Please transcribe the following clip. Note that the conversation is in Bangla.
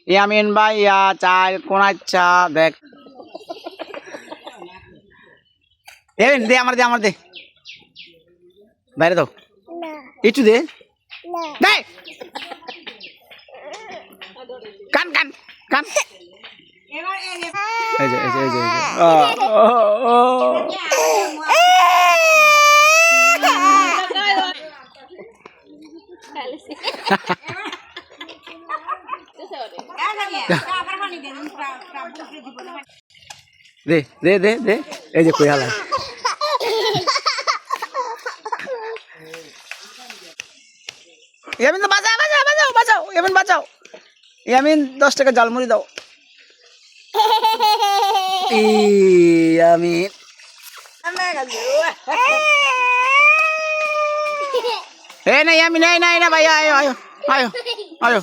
ইয়ামিন ভাই ইয়া চাল কোনাচ্ছা দেখ ইয়ামিন দে আমার দে বাইরে দাও একটু দে দে কান কান কান এই যে দে এই যে কই হালা ইয়ামিন তো বাঁচাও ইয়ামিন বাঁচাও ইয়ামিন 10 টাকা জালমুড়ি দাও ইয়ামিন না ইয়ামিন না ভাই আয়